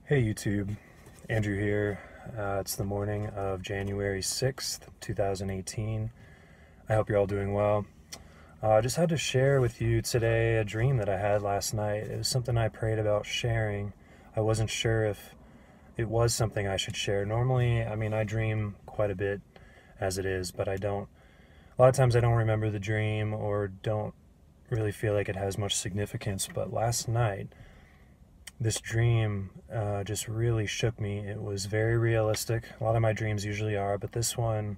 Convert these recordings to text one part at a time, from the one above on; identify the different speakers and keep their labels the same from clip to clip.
Speaker 1: Hey YouTube, Andrew here. It's the morning of January 6th, 2018. I hope you're all doing well. I just had to share with you today a dream that I had last night. It was something I prayed about sharing. I wasn't sure if it was something I should share. Normally, I dream quite a bit as it is, but a lot of times I don't remember the dream or don't really feel like it has much significance. But last night, this dream just really shook me. It was very realistic. A lot of my dreams usually are, but this one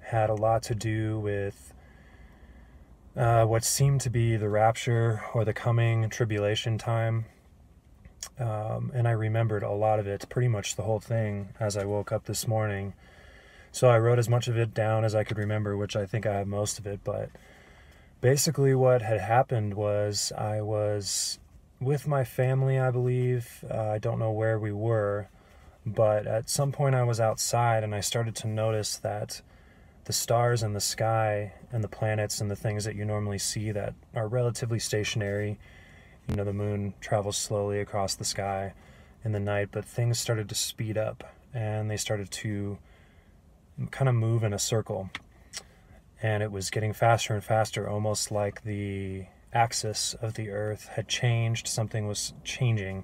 Speaker 1: had a lot to do with what seemed to be the rapture or the coming tribulation time. And I remembered a lot of it, pretty much the whole thing, as I woke up this morning. So I wrote as much of it down as I could remember, which I think I have most of it. But basically what had happened was I was with my family, I believe. I don't know where we were, but at some point I was outside and I started to notice that the stars in the sky and the planets and the things that you normally see that are relatively stationary, the moon travels slowly across the sky in the night, but things started to speed up and they started to kind of move in a circle. And it was getting faster and faster, almost like the axis of the earth had changed. Something was changing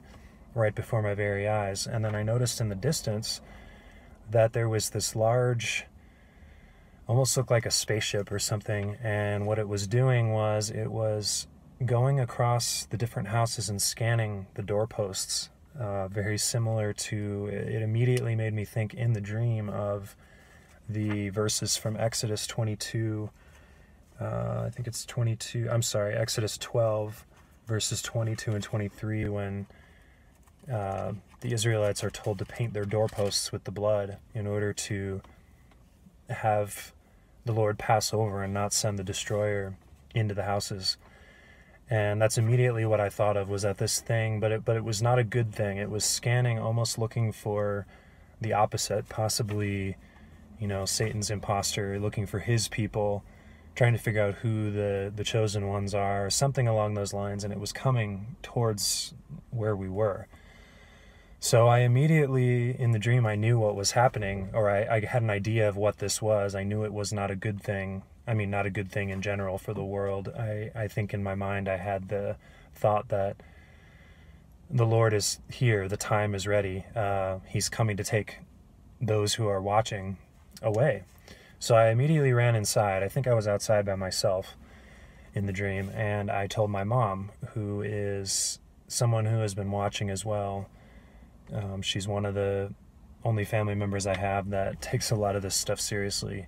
Speaker 1: right before my very eyes. And then I noticed in the distance that there was this large, almost looked like a spaceship or something. And what it was doing was it was going across the different houses and scanning the doorposts. Very similar to, it immediately made me think in the dream of the verses from Exodus 22, I think it's 22, Exodus 12, verses 22 and 23, when the Israelites are told to paint their doorposts with the blood in order to have the Lord pass over and not send the destroyer into the houses. And that's immediately what I thought of, was that this thing, but it was not a good thing. It was scanning, almost looking for the opposite, possibly Satan's imposter, looking for his people, trying to figure out who the chosen ones are, something along those lines, and it was coming towards where we were. So I immediately, in the dream, I knew what was happening, or I had an idea of what this was. I knew it was not a good thing. Not a good thing in general for the world. I think in my mind I had the thought that the Lord is here, the time is ready. He's coming to take those who are watching away. So I immediately ran inside. I think I was outside by myself in the dream, and I told my mom, who is someone who has been watching as well. She's one of the only family members I have that takes a lot of this stuff seriously.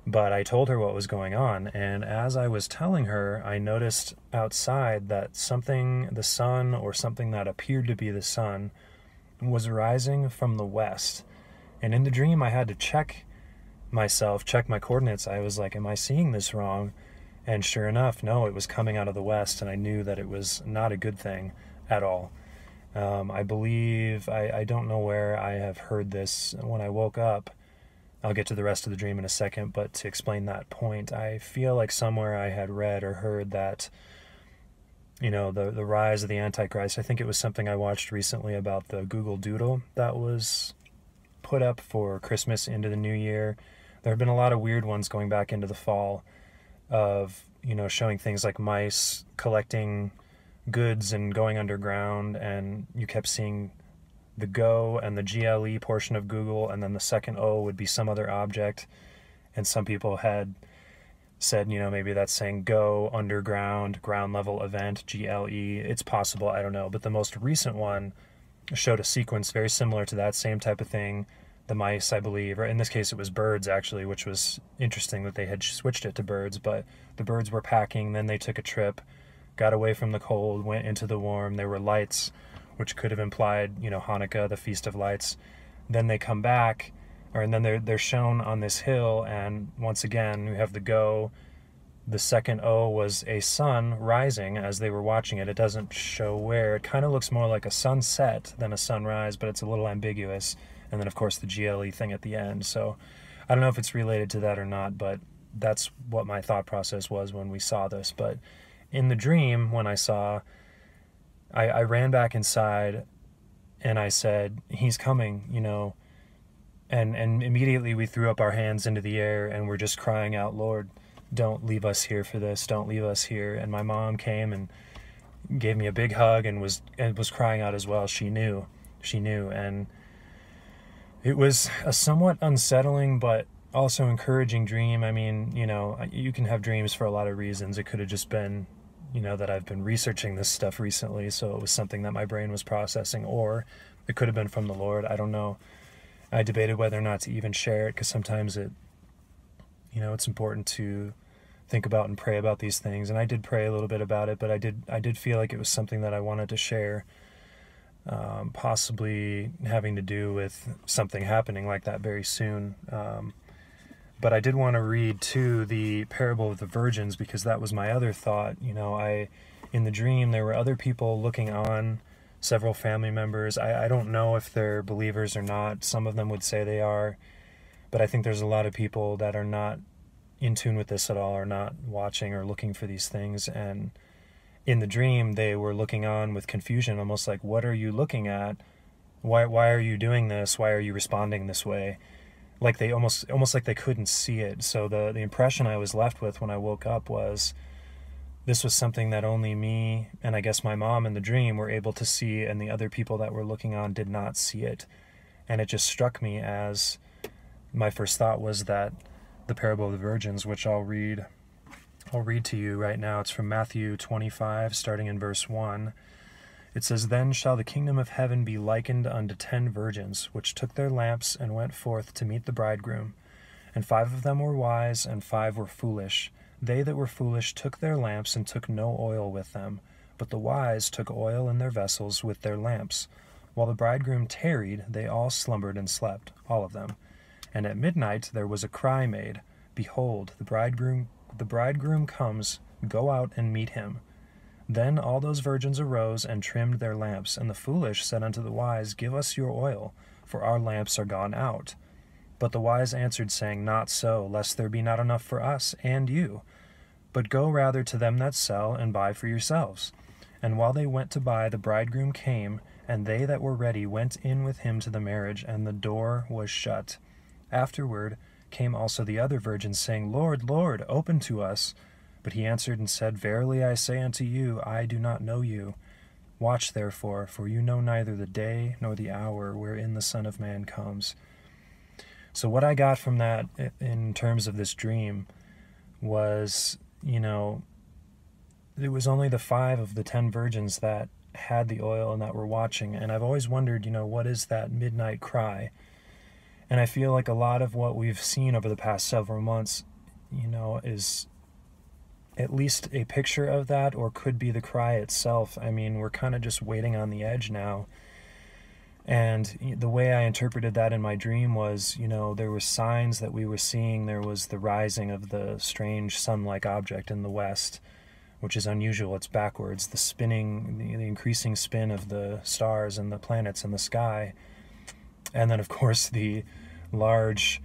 Speaker 1: But I told her what was going on, and as I was telling her, I noticed outside that something, the sun, or something that appeared to be the sun, was rising from the west. And in the dream, I had to check myself, check my coordinates. I was like, am I seeing this wrong? And sure enough, no, it was coming out of the west, and I knew that it was not a good thing at all. I believe, I don't know where I have heard this. When I woke up, I'll get to the rest of the dream in a second, but to explain that point, I feel like somewhere I had read or heard that, the rise of the Antichrist. I think it was something I watched recently about the Google Doodle that was put up for Christmas into the new year. There have been a lot of weird ones going back into the fall of, showing things like mice collecting goods and going underground, and you kept seeing the Go and the GLE portion of Google, and then the second O would be some other object. And some people had said, maybe that's saying Go, underground, ground level event, GLE. It's possible, I don't know. But the most recent one showed a sequence very similar to that same type of thing. The mice, I believe, or in this case it was birds actually, which was interesting that they had switched it to birds, but the birds were packing, then they took a trip, got away from the cold, went into the warm. There were lights, which could have implied, Hanukkah, the Feast of Lights. Then they come back, and then they're shown on this hill, and once again, we have the Go. The second O was a sun rising as they were watching it. It doesn't show where. It kind of looks more like a sunset than a sunrise, but it's a little ambiguous. And then, of course, the GLE thing at the end. So I don't know if it's related to that or not, but that's what my thought process was when we saw this. But in the dream, when I ran back inside. And I said, he's coming, you know. And immediately we threw up our hands into the air and we're just crying out, Lord, don't leave us here for this. Don't leave us here. And my mom came and gave me a big hug and was crying out as well. She knew. And it was a somewhat unsettling but also encouraging dream. I mean, you know, you can have dreams for a lot of reasons. It could have just been, you know, that I've been researching this stuff recently, so it was something that my brain was processing, or it could have been from the Lord. I don't know. I debated whether or not to even share it, because sometimes it, you know, it's important to think about and pray about these things. And I did pray a little bit about it, but I did feel like it was something that I wanted to share, possibly having to do with something happening like that very soon. But I did want to read too the parable of the virgins, because that was my other thought. You know, in the dream there were other people looking on, several family members. I don't know if they're believers or not. Some of them would say they are, but I think there's a lot of people that are not in tune with this at all, or not watching or looking for these things. And in the dream they were looking on with confusion, almost like, what are you looking at? Why are you doing this? Why are you responding this way? Like they almost like they couldn't see it. So the impression I was left with when I woke up was, this was something that only me and I guess my mom in the dream were able to see, and the other people that were looking on did not see it. And it just struck me as my first thought was that the parable of the virgins, which I'll read to you right now. It's from Matthew 25, starting in verse 1. It says, "Then shall the kingdom of heaven be likened unto 10 virgins, which took their lamps and went forth to meet the bridegroom. And 5 of them were wise, and 5 were foolish. They that were foolish took their lamps, and took no oil with them. But the wise took oil in their vessels with their lamps. While the bridegroom tarried, they all slumbered and slept, all of them. And at midnight there was a cry made, Behold, the bridegroom comes, go out and meet him. Then all those virgins arose and trimmed their lamps. And the foolish said unto the wise, Give us your oil, for our lamps are gone out. But the wise answered, saying, Not so, lest there be not enough for us and you. But go rather to them that sell, and buy for yourselves. And while they went to buy, the bridegroom came, and they that were ready went in with him to the marriage, and the door was shut. Afterward came also the other virgins, saying, Lord, Lord, open to us. But he answered and said, Verily I say unto you, I do not know you. Watch therefore, for you know neither the day nor the hour wherein the Son of Man comes." So what I got from that in terms of this dream was, you know, it was only the 5 of the 10 virgins that had the oil and that were watching. And I've always wondered, you know, what is that midnight cry? And I feel like a lot of what we've seen over the past several months, you know, is at least a picture of that, or could be the cry itself. I mean, we're kind of just waiting on the edge now. And the way I interpreted that in my dream was, you know, there were signs that we were seeing. There was the rising of the strange sun-like object in the west, which is unusual. It's backwards. The spinning, the increasing spin of the stars and the planets in the sky. And then, of course, the large,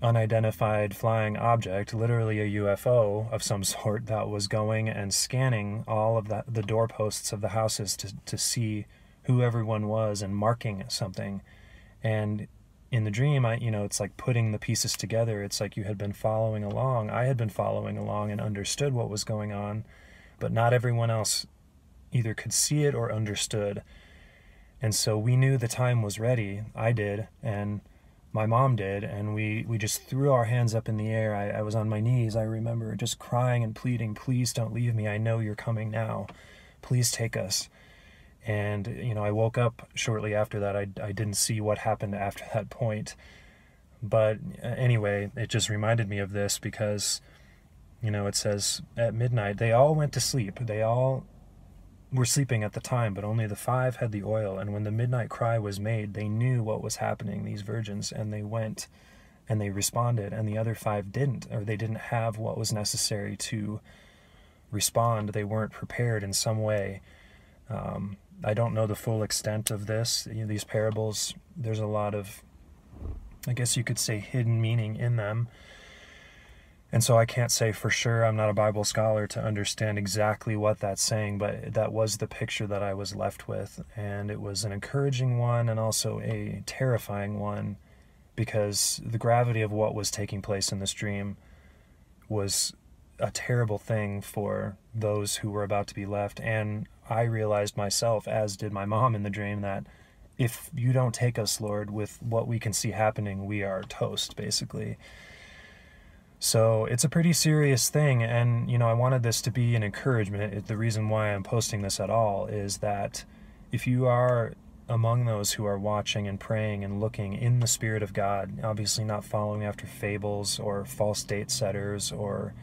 Speaker 1: unidentified flying object, literally a UFO of some sort, that was going and scanning all of the doorposts of the houses to see who everyone was and marking something. And in the dream, it's like putting the pieces together. It's like you had been following along. I had been following along and understood what was going on, but not everyone else either could see it or understood. And so we knew the time was ready. I did, and my mom did, and we just threw our hands up in the air. I was on my knees, I remember, just crying and pleading, Please don't leave me. I know you're coming now. Please take us. And, you know, I woke up shortly after that. I didn't see what happened after that point. But anyway, it just reminded me of this because, you know, it says at midnight, they all went to sleep. They all were sleeping at the time, but only the 5 had the oil. And when the midnight cry was made, they knew what was happening, these virgins, and they went and they responded, and the other 5 didn't, or they didn't have what was necessary to respond. They weren't prepared in some way. I don't know the full extent of this. You know, these parables, there's a lot of, I guess you could say, hidden meaning in them. And so I can't say for sure, I'm not a Bible scholar to understand exactly what that's saying, but that was the picture that I was left with. And it was an encouraging one and also a terrifying one, because the gravity of what was taking place in this dream was a terrible thing for those who were about to be left. And I realized myself, as did my mom in the dream, that if you don't take us, Lord, with what we can see happening, we are toast, basically. So it's a pretty serious thing, and I wanted this to be an encouragement. The reason why I'm posting this at all is that if you are among those who are watching and praying and looking in the Spirit of God, obviously not following after fables or false date setters, or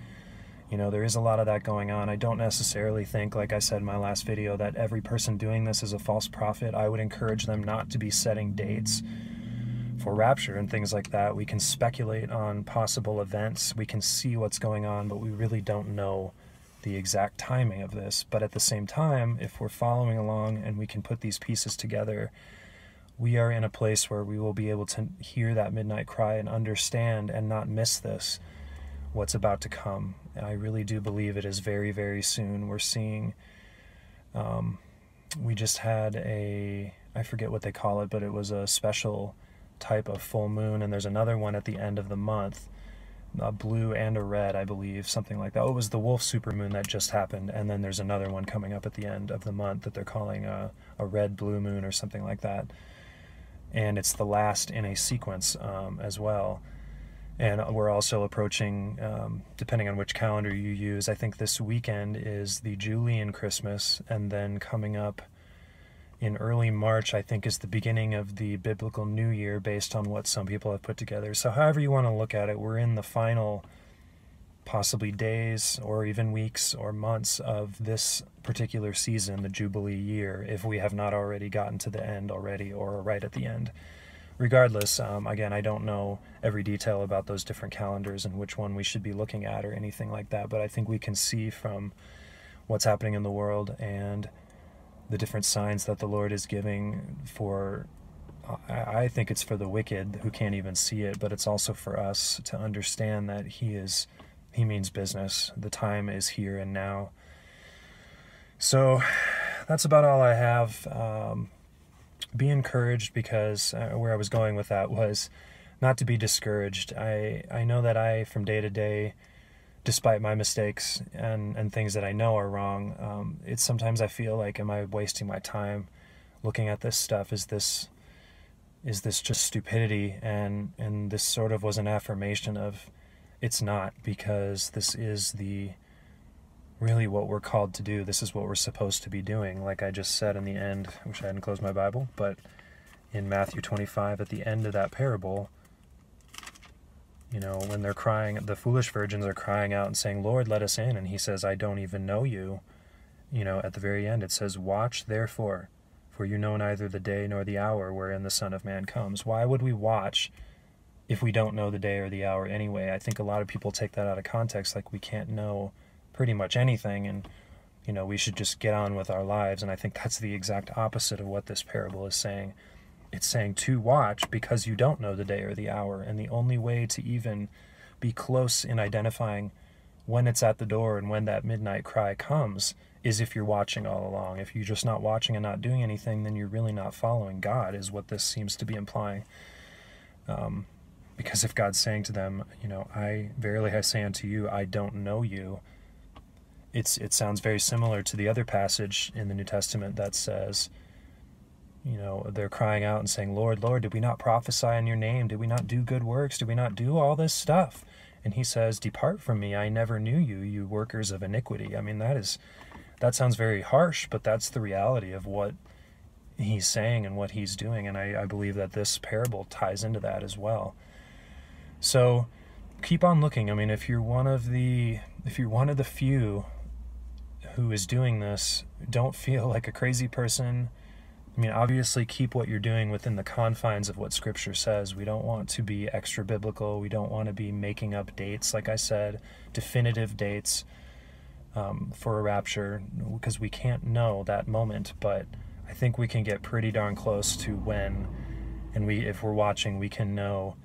Speaker 1: there is a lot of that going on. I don't necessarily think, like I said in my last video, that every person doing this is a false prophet. I would encourage them not to be setting dates for rapture and things like that. We can speculate on possible events, we can see what's going on, but we really don't know the exact timing of this. But at the same time, if we're following along and we can put these pieces together, we are in a place where we will be able to hear that midnight cry and understand and not miss this, what's about to come. And I really do believe it is very, very soon. We're seeing, we just had I forget what they call it, but it was a special type of full moon, and there's another one at the end of the month, a blue and a red, I believe, something like that. Oh, it was the wolf supermoon that just happened, and then there's another one coming up at the end of the month that they're calling a red blue moon or something like that, and it's the last in a sequence as well. And we're also approaching, depending on which calendar you use, I think this weekend is the Julian Christmas, and then coming up in early March, I think, is the beginning of the biblical New Year, based on what some people have put together. So however you want to look at it, we're in the final possibly days or even weeks or months of this particular season, the Jubilee year, if we have not already gotten to the end already or are right at the end. Regardless, again, I don't know every detail about those different calendars and which one we should be looking at or anything like that, but I think we can see from what's happening in the world and the different signs that the Lord is giving for, I think it's for the wicked who can't even see it, but it's also for us to understand that He means business. The time is here and now. So that's about all I have. Be encouraged, because where I was going with that was not to be discouraged. I know that from day to day, despite my mistakes and things that I know are wrong, it's sometimes I feel like, am I wasting my time looking at this stuff? Is this just stupidity? And this sort of was an affirmation of, it's not, because this is really what we're called to do. This is what we're supposed to be doing. Like I just said in the end, I wish I hadn't closed my Bible, but in Matthew 25, at the end of that parable, when they're crying, the foolish virgins are crying out and saying, Lord, let us in. And He says, I don't even know you. At the very end, it says, watch therefore, for you know neither the day nor the hour wherein the Son of Man comes. Why would we watch if we don't know the day or the hour anyway? I think a lot of people take that out of context, like we can't know pretty much anything, and we should just get on with our lives. And I think that's the exact opposite of what this parable is saying. It's saying to watch because you don't know the day or the hour, and the only way to even be close in identifying when it's at the door and when that midnight cry comes is if you're watching all along. If you're just not watching and not doing anything, then you're really not following God, is what this seems to be implying. Because if God's saying to them, verily I say unto you, I don't know you, it sounds very similar to the other passage in the New Testament that says, they're crying out and saying, Lord, Lord, did we not prophesy in your name? Did we not do good works? Did we not do all this stuff? And He says, depart from me, I never knew you, you workers of iniquity. I mean, that sounds very harsh, but that's the reality of what He's saying and what He's doing. And I believe that this parable ties into that as well. So keep on looking. I mean, if you're one of the few who is doing this, don't feel like a crazy person. I mean, obviously keep what you're doing within the confines of what Scripture says. We don't want to be extra biblical. We don't want to be making up dates, like I said, definitive dates for a rapture, because we can't know that moment. But I think we can get pretty darn close to when, and if we're watching, we can know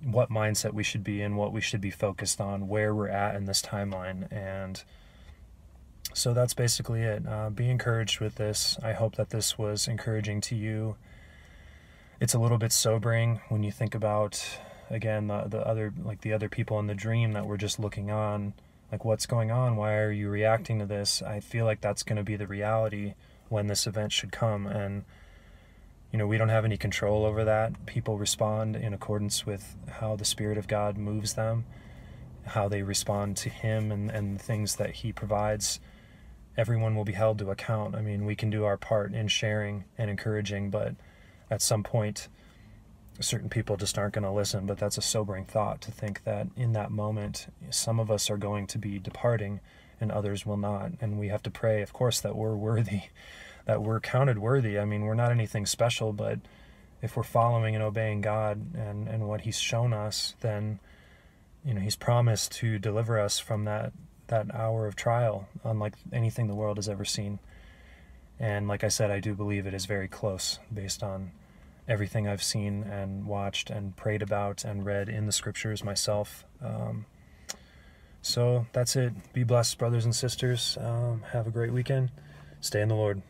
Speaker 1: what mindset we should be in, what we should be focused on, where we're at in this timeline. And so that's basically it. Be encouraged with this. I hope that this was encouraging to you. It's a little bit sobering when you think about, again, the other people in the dream that were just looking on, like, what's going on? Why are you reacting to this? I feel like that's going to be the reality when this event should come. And we don't have any control over that. People respond in accordance with how the Spirit of God moves them, how they respond to Him and the things that He provides. Everyone will be held to account. I mean, we can do our part in sharing and encouraging, but at some point, certain people just aren't going to listen. But that's a sobering thought, to think that in that moment, some of us are going to be departing and others will not. And we have to pray, of course, that we're worthy, that we're counted worthy. I mean, we're not anything special, but if we're following and obeying God and what He's shown us, then He's promised to deliver us from that hour of trial, unlike anything the world has ever seen. And like I said, I do believe it is very close, based on everything I've seen and watched and prayed about and read in the scriptures myself. So that's it. Be blessed, brothers and sisters. Have a great weekend. Stay in the Lord.